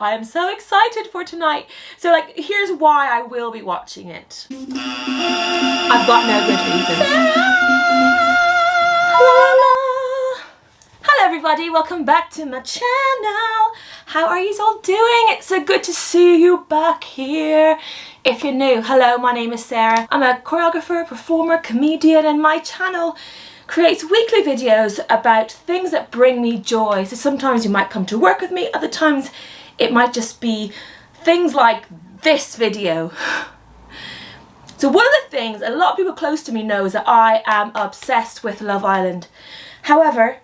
I am so excited for tonight. So like, here's why I will be watching it. I've got no good reason. Hello everybody, welcome back to my channel. How are you all doing? It's so good to see you back here. If you're new, hello, my name is Sarah. I'm a choreographer, performer, comedian, and my channel creates weekly videos about things that bring me joy. So sometimes you might come to work with me, other times it might just be things like this video. So one of the things a lot of people close to me know is that I am obsessed with Love Island. However,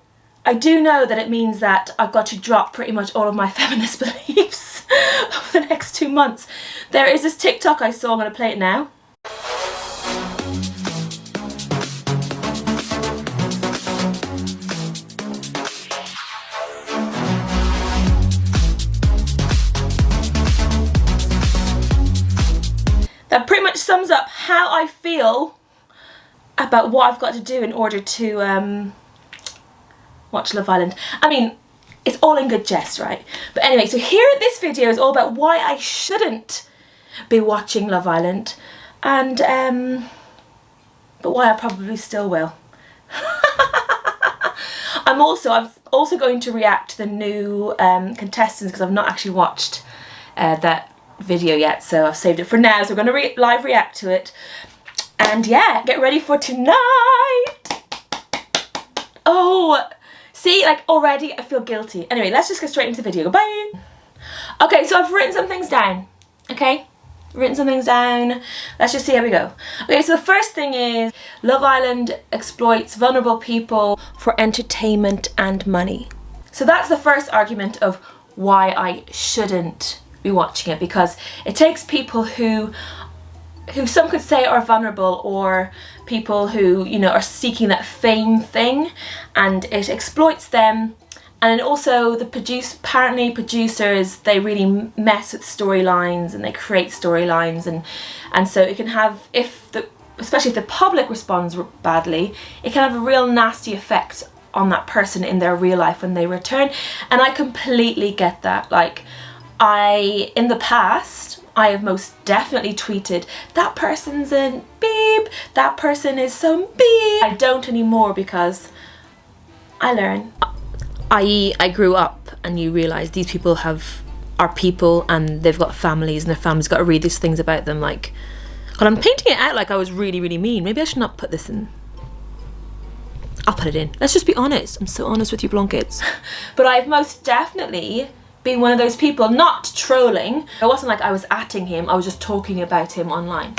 I do know that it means that I've got to drop pretty much all of my feminist beliefs over the next 2 months. There is this TikTok I saw, I'm going to play it now. That pretty much sums up how I feel about what I've got to do in order to watch Love Island. I mean, it's all in good jest, right? But anyway, so here this video is all about why I shouldn't be watching Love Island, and but why I probably still will. I'm also going to react to the new contestants because I've not actually watched that video yet, so I've saved it for now. So we're going to live react to it, and yeah, get ready for tonight. Oh, see, like already I feel guilty. Anyway, let's just get straight into the video. Bye. Okay, so I've written some things down. Okay, written some things down. Let's just see how we go. Okay, so the first thing is Love Island exploits vulnerable people for entertainment and money. So that's the first argument of why I shouldn't be watching it, because it takes people who some could say are vulnerable, or people who, you know, are seeking that fame thing, and it exploits them. And also apparently producers, they really mess with storylines and they create storylines, and so it can have, especially if the public responds badly, it can have a real nasty effect on that person in their real life when they return. And I completely get that. Like, in the past, I have most definitely tweeted, that person's a beep, that person is some beep. I don't anymore because I learn. I grew up and you realise these people are people and they've got families, and their families got to read these things about them. Like, God, I'm painting it out like I was really, really mean. Maybe I should not put this in. I'll put it in. Let's just be honest. I'm so honest with you, Blankets. But I've most definitely being one of those people, not trolling. It wasn't like I was atting him, I was just talking about him online.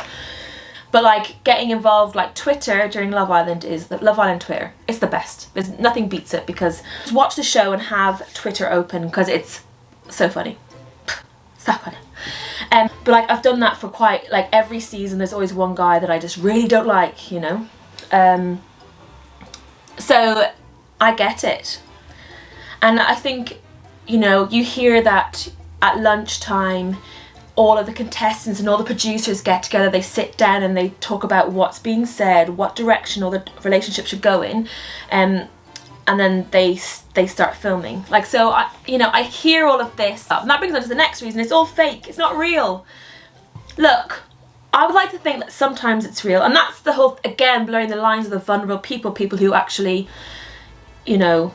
But like getting involved, like Twitter during Love Island is the Love Island Twitter. It's the best. There's nothing beats it, because just watch the show and have Twitter open because it's so funny. So funny. But like I've done that for quite, like every season there's always one guy that I just really don't like, you know. So I get it. And I think, you know, you hear that at lunchtime, all of the contestants and all the producers get together, they sit down and they talk about what's being said, what direction all the relationship should go in, and then they start filming. Like, so I hear all of this stuff, and that brings on to the next reason. It's all fake, it's not real. Look, I would like to think that sometimes it's real, and that's the whole, again, blurring the lines of the vulnerable people who actually, you know,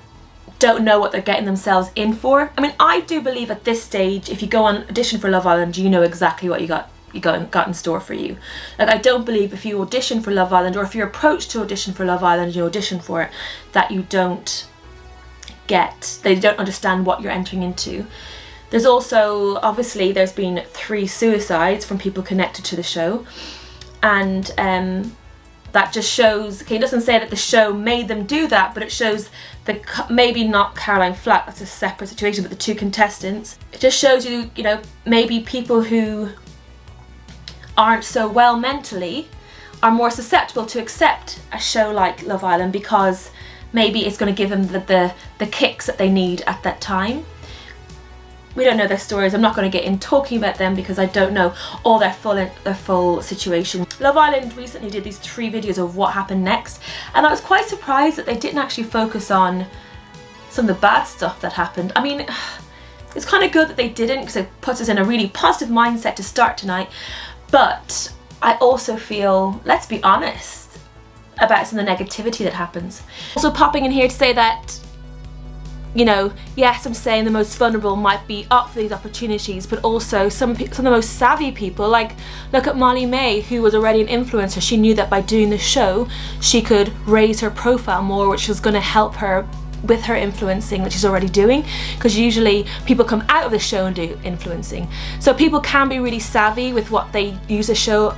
don't know what they're getting themselves in for. I mean, I do believe at this stage, if you go on audition for Love Island, you know exactly what you got in store for you. Like, I don't believe if you audition for Love Island, or if you're approached to audition for Love Island and you audition for it, that they don't understand what you're entering into. There's also, obviously, there's been 3 suicides from people connected to the show, and that just shows, okay, it doesn't say that the show made them do that, but it shows maybe not Caroline Flack, that's a separate situation, but the 2 contestants. It just shows you, you know, maybe people who aren't so well mentally are more susceptible to accept a show like Love Island, because maybe it's going to give them the kicks that they need at that time. We don't know their stories. I'm not going to get in talking about them because I don't know all their full situation. Love Island recently did these 3 videos of what happened next, and I was quite surprised that they didn't actually focus on some of the bad stuff that happened. I mean, it's kind of good that they didn't, because it puts us in a really positive mindset to start tonight. But I also feel, let's be honest about some of the negativity that happens. Also popping in here to say that, you know, yes, I'm saying the most vulnerable might be up for these opportunities, but also some of the most savvy people, like look at Molly May, who was already an influencer. She knew that by doing the show, she could raise her profile more, which was going to help her with her influencing that she's already doing, because usually people come out of the show and do influencing. So people can be really savvy with what they use this show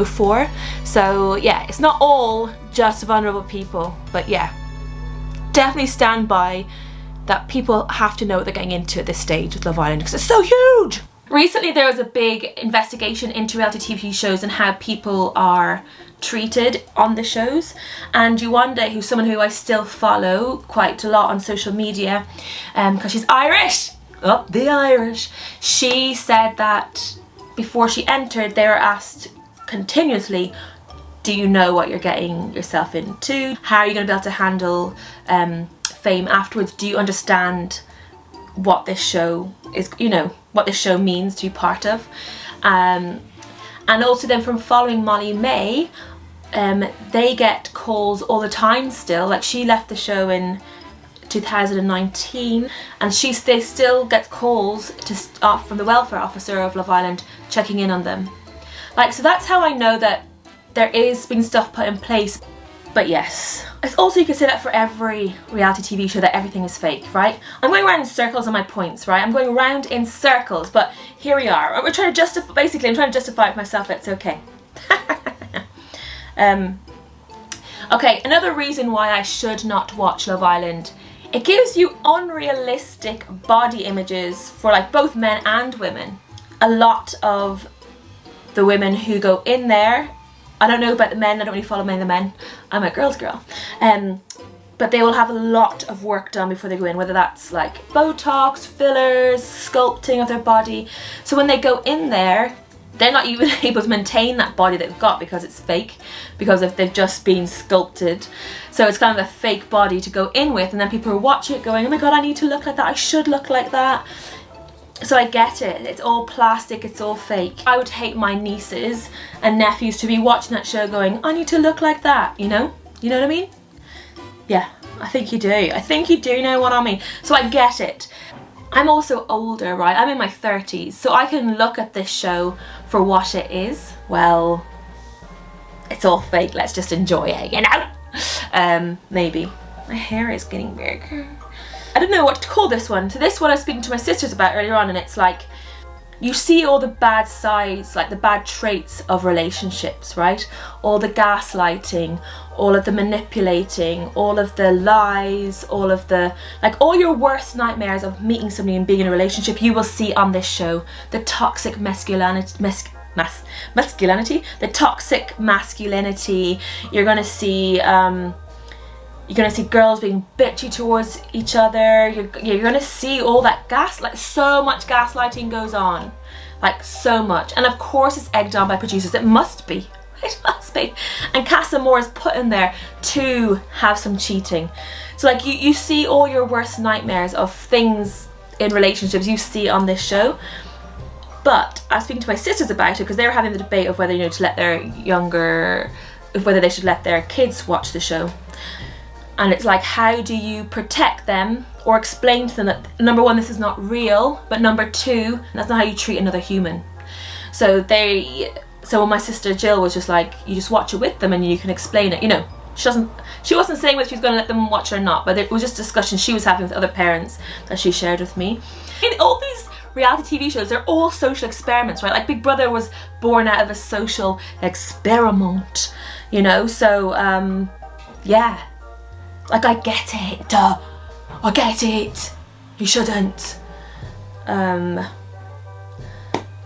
for. So yeah, it's not all just vulnerable people, but yeah, definitely stand by that people have to know what they're getting into at this stage with Love Island, because it's so huge. Recently there was a big investigation into reality TV shows and how people are treated on the shows, and Yuwande, who's someone who I still follow quite a lot on social media because she's Irish, up the Irish, she said that before she entered they were asked continuously, do you know what you're getting yourself into? How are you going to be able to handle fame afterwards? Do you understand what this show is, you know, what this show means to be part of? And also then from following Molly May, they get calls all the time still. Like she left the show in 2019 and they still get calls from the welfare officer of Love Island checking in on them. Like, so that's how I know that there is being stuff put in place. But yes, it's also, you could say that for every reality TV show, that everything is fake, right? I'm going around in circles on my points, right? I'm going around in circles, but here we are. We're trying to justify, basically I'm trying to justify it myself that it's okay. Okay, another reason why I should not watch Love Island, it gives you unrealistic body images for like both men and women. A lot of the women who go in there, I don't know about the men, I don't really follow many of the men, I'm a girl's girl, but they will have a lot of work done before they go in, whether that's like Botox, fillers, sculpting of their body. So when they go in there, they're not even able to maintain that body they've got because it's fake, because if they've just been sculpted. So it's kind of a fake body to go in with, and then people are watching it going, oh my god, I need to look like that, I should look like that. So I get it, it's all plastic, it's all fake. I would hate my nieces and nephews to be watching that show going, I need to look like that, you know? You know what I mean? Yeah, I think you do. I think you do know what I mean. So I get it. I'm also older, right? I'm in my 30s, so I can look at this show for what it is. Well, it's all fake, let's just enjoy it, you know? Maybe. My hair is getting big. I don't know what to call this one. So this one I was speaking to my sisters about earlier on, and it's like, you see all the bad sides, like the bad traits of relationships, right? All the gaslighting, all of the manipulating, all of the lies, all of the, like all your worst nightmares of meeting somebody and being in a relationship, you will see on this show. The toxic masculinity, the toxic masculinity. You're gonna see girls being bitchy towards each other. You're gonna see all that so much gaslighting goes on, like so much. And of course it's egged on by producers. It must be. It must be. And Casa Moore is put in there to have some cheating. So like you see all your worst nightmares of things in relationships, you see on this show. But I was speaking to my sisters about it because they were having the debate of whether, you know, whether they should let their kids watch the show. And it's like, how do you protect them or explain to them that, number one, this is not real, but number two, that's not how you treat another human. So when my sister Jill was just like, you just watch it with them and you can explain it, you know. She wasn't saying whether she was going to let them watch it or not, but it was just discussion she was having with other parents that she shared with me. In all these reality TV shows, they're all social experiments, right? Like Big Brother was born out of a social experiment, you know. So yeah. Like, I get it, duh. I get it. You shouldn't. I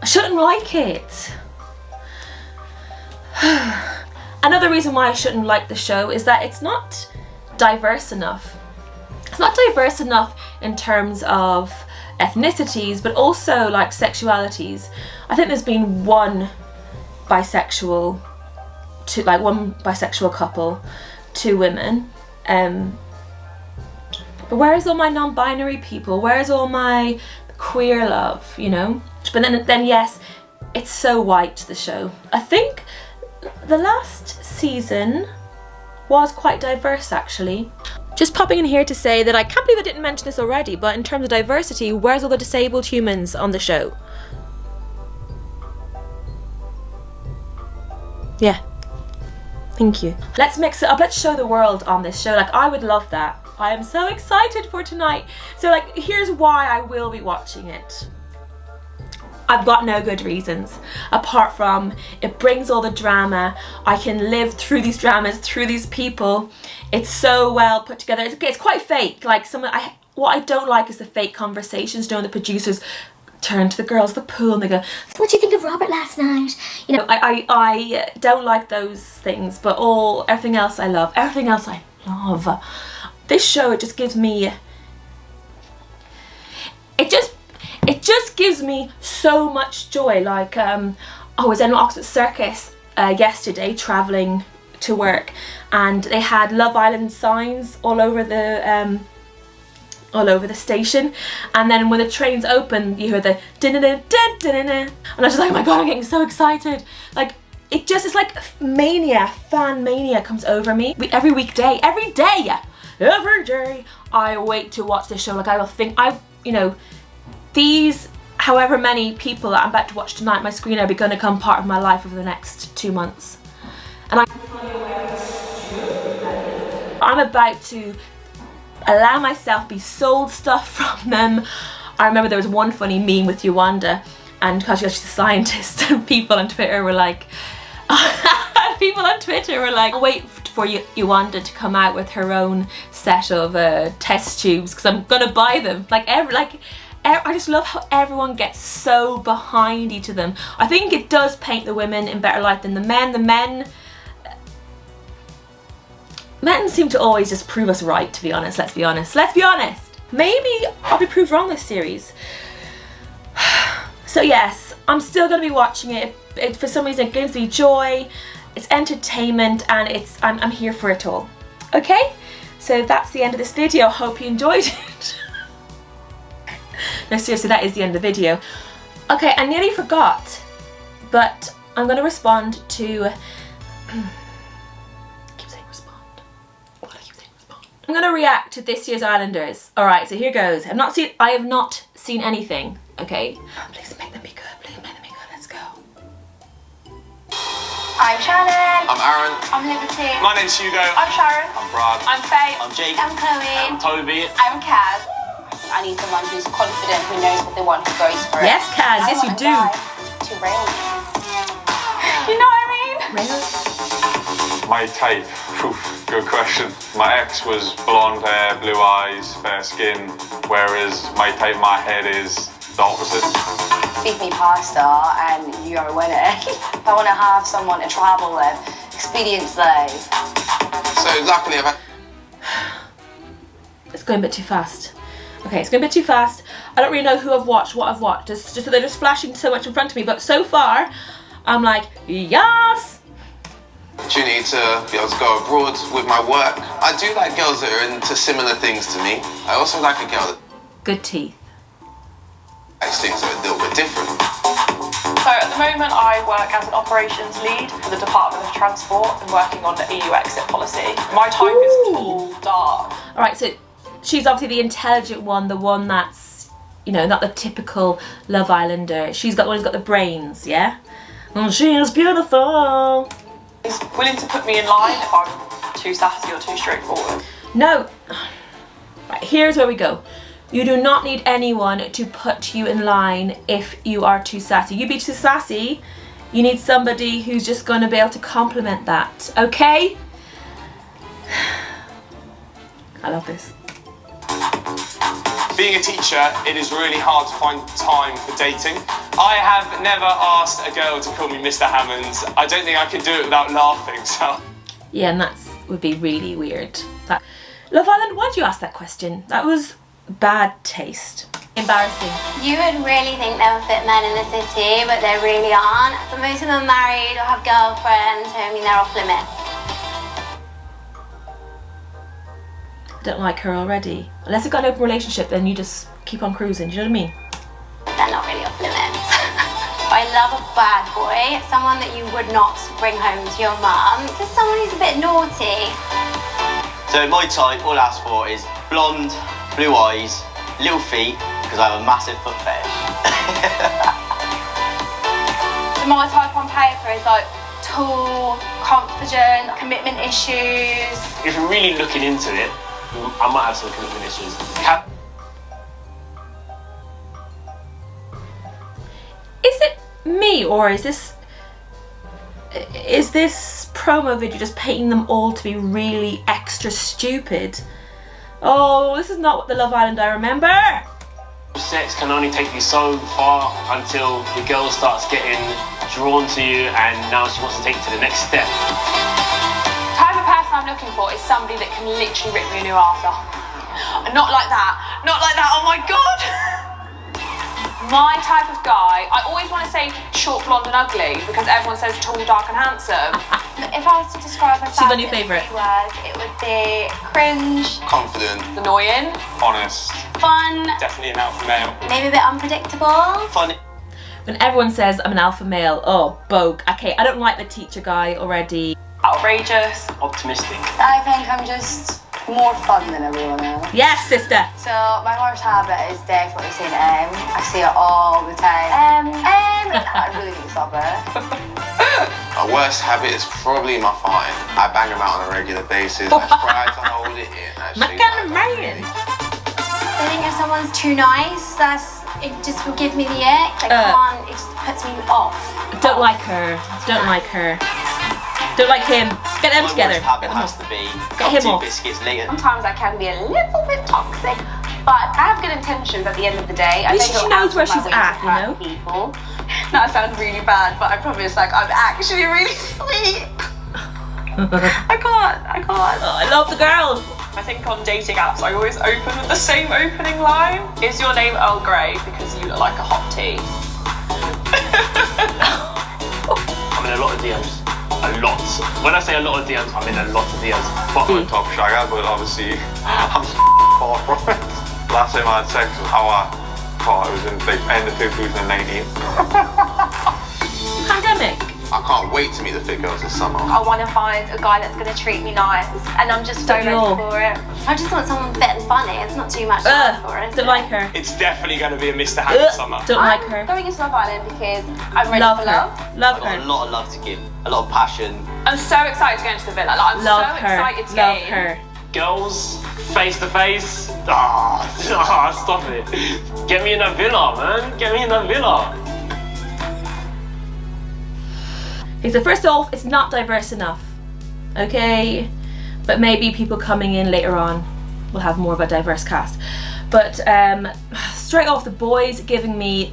shouldn't like it. Another reason why I shouldn't like the show is that it's not diverse enough. It's not diverse enough in terms of ethnicities, but also like sexualities. I think there's been one bisexual couple, 2 women. But where's all my non-binary people? Where's all my queer love, you know? But then yes, it's so white, the show. I think the last season was quite diverse, actually. Just popping in here to say that I can't believe I didn't mention this already, but in terms of diversity, where's all the disabled humans on the show? Yeah. Thank you. Let's mix it up. Let's show the world on this show. Like, I would love that. I am so excited for tonight. So, like, here's why I will be watching it. I've got no good reasons, apart from it brings all the drama. I can live through these dramas, through these people. It's so well put together. It's quite fake. Like, what I don't like is the fake conversations. You know, the producers turn to the girls at the pool and they go, "What do you think of Robert last night?" You know, I don't like those things, but everything else I love. Everything else I love. This show, it just gives me, it just gives me so much joy. Like, I was in Oxford Circus yesterday, travelling to work, and they had Love Island signs all over the station, and then when the trains open, you hear the din-din-din-din-din-din, and I was just like, oh my god, I'm getting so excited. Like, it's like mania, fan mania comes over me. Every weekday, every day, I wait to watch this show. Like, I will think, you know, these however many people that I'm about to watch tonight, my screen are going to become part of my life over the next 2 months. And I'm about to allow myself be sold stuff from them. I remember there was one funny meme with Yolanda, and because she's a scientist, and people on Twitter were like, wait for Yolanda to come out with her own set of test tubes because I'm gonna buy them. I just love how everyone gets so behind each of them. I think it does paint the women in better light than the men. The men seem to always just prove us right, to be honest. Let's be honest. Maybe I'll be proved wrong this series. So yes, I'm still going to be watching it. For some reason, it gives me joy. It's entertainment, and I'm here for it all. Okay? So that's the end of this video. Hope you enjoyed it. No, seriously, that is the end of the video. Okay, I nearly forgot, but I'm going to respond to... I'm going to react to this year's Islanders. Alright, so here goes. I have not seen anything, okay? Please make them be good. Please make them be good. Let's go. I'm Shannon. I'm Aaron. I'm Liberty. My name's Hugo. I'm Sharon. I'm Brad. I'm Faye. I'm Jake. I'm Chloe. I'm Toby. I'm Kaz. I need someone who's confident, who knows what they want, who goes for it. Yes, Kaz. Yes, you do. To rail. You know what I mean? Rail? My type. Oof, good question. My ex was blonde hair, blue eyes, fair skin, whereas my type, my head is the opposite. Feed me pasta and you're a winner. I want to have someone to travel with, experience life. So luckily I've had... It's going a bit too fast. Okay, it's going a bit too fast. I don't really know who I've watched, what I've watched. They're just flashing so much in front of me, but so far, I'm like, yes! Opportunity to be able to go abroad with my work. I do like girls that are into similar things to me. I also like a girl that Good teeth. likes things that are a little bit different. So at the moment I work as an operations lead for the Department of Transport and working on the EU exit policy. My type is tall, dark. Alright, so she's obviously the intelligent one, the one that's, you know, not the typical Love Islander. She's got the one who's got the brains, yeah? And she is beautiful. He's willing to put me in line if I'm too sassy or too straightforward. No. Right, here's where we go. You do not need anyone to put you in line if you are too sassy. You be too sassy, you need somebody who's just going to be able to complement that, okay? I love this. Being a teacher, it is really hard to find time for dating. I have never asked a girl to call me Mr. Hammonds. I don't think I could do it without laughing, so... Yeah, and that would be really weird. Love Island, why'd you ask that question? That was bad taste. Embarrassing. You would really think they would fit men in the city, but they really aren't. But most of them are married or have girlfriends, so I mean they're off limits. I don't like her already. Unless you've got an open relationship, then you just keep on cruising, do you know what I mean? They're not really off limits. I love a bad boy, someone that you would not bring home to your mum, just someone who's a bit naughty. So my type, all I ask for is blonde, blue eyes, little feet, because I have a massive foot fetish. So my type on paper is like tall, confident, commitment issues. If you're really looking into it, I might have some commitment issues. Is it me, or is this promo video just painting them all to be really extra stupid? Oh, this is not what the Love Island I remember. Sex can only take you so far until the girl starts getting drawn to you and now she wants to take you to the next step. The type of person I'm looking for is somebody that can literally rip me a new arse off. Not like that. Not like that. Oh my god. My type of guy, I always want to say short, blonde and ugly because everyone says tall, dark and handsome. If I was to describe myself She's my new favourite. in 3 words, it would be cringe, Confident, Annoying. Honest. fun, definitely an alpha male. maybe a bit unpredictable. Funny. When everyone says I'm an alpha male, oh, bogue. Okay, I don't like the teacher guy already. Outrageous. Optimistic. I think I'm just more fun than everyone else. Yes, sister. So my worst habit is definitely saying I say it all the time. I really need to stop it. My worst habit is probably my farting. I bang them out on a regular basis. I try to hold it in. My kind of man. I think if someone's too nice, it just will give me the ick. It just puts me off. Don't like her. Don't like her. Don't like him. Get them My together. worst habit Get them has off. to be Get him two off. biscuits later. Sometimes I can be a little bit toxic, but I have good intentions at the end of the day. At least she knows where she's at, you know? People. That sounds really bad, but I promise, like, I'm actually really sweet. I can't. Oh, I love the girls. I think on dating apps I always open with the same opening line. Is your name Earl Grey because you look like a hot tea? I'm in a lot of DMs. A lot. When I say a lot of DMs, I'm in a lot of DMs. But I'm a top shagger, but obviously I'm far from it. Last time I had sex was it was in the end of 2019. Pandemic. I can't wait to meet the fit girls this summer. I want to find a guy that's going to treat me nice, and I'm just so ready for it. I just want someone fit and funny. It's not too much to ask for, is Don't it? like her. It's definitely going to be a Mr. Hammond summer. Don't like her. I'm going into Love Island because I'm ready Love for her. love. Love I've got a her. lot of love to give, a lot of passion. I'm so excited to go into the villa. Like, I'm Love so her. excited to Love get in. her. girls, face to face. Stop it. Get me in a villa, man. Get me in a villa. Okay, so first off, it's not diverse enough. Okay? But maybe people coming in later on will have more of a diverse cast. But straight off, the boys giving me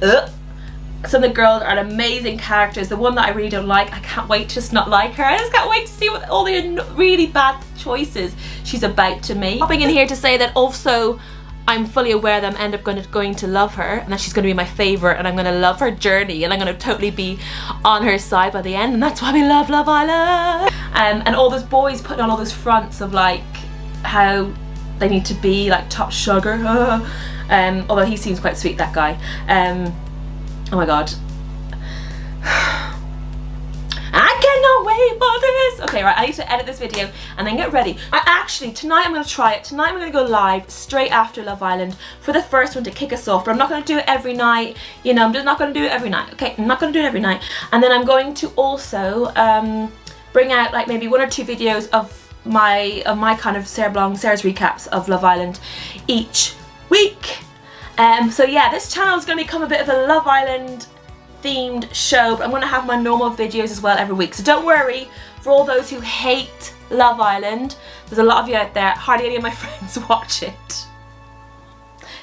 some of the girls are amazing characters. The one that I really don't like, I can't wait to just not like her. I just can't wait to see what all the really bad choices she's about to make. Popping in here to say that also I'm fully aware that I'm end up going to love her and that she's going to be my favourite and I'm going to love her journey and I'm going to totally be on her side by the end, and that's why we love Love Island. And all those boys putting on all those fronts of like how they need to be like top sugar. Although he seems quite sweet, that guy. Oh my god. I cannot wait for this! Okay, right, I need to edit this video and then get ready. Tonight I'm going to try it. Tonight I'm going to go live straight after Love Island for the first one to kick us off. But I'm not going to do it every night. You know, I'm just not going to do it every night. Okay, I'm not going to do it every night. And then I'm going to also bring out like maybe 1 or 2 videos of my kind of Sarah's recaps of Love Island each week. So yeah, this channel is going to become a bit of a Love Island themed show, but I'm going to have my normal videos as well every week. So don't worry, for all those who hate Love Island, there's a lot of you out there, hardly any of my friends watch it.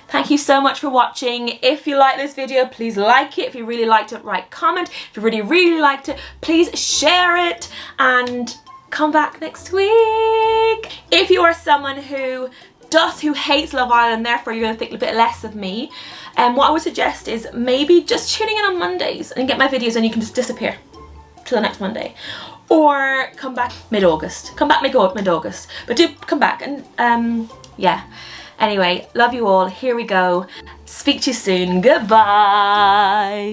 Thank you so much for watching. If you like this video, please like it. If you really liked it, write comment. If you really, really liked it, please share it and come back next week. If you are someone who hates Love Island, therefore you're going to think a bit less of me, what I would suggest is maybe just tuning in on Mondays and get my videos and you can just disappear till the next Monday. Or come back mid-August. Come back mid-August. But do come back and Yeah. Anyway, love you all. Here we go. Speak to you soon. Goodbye.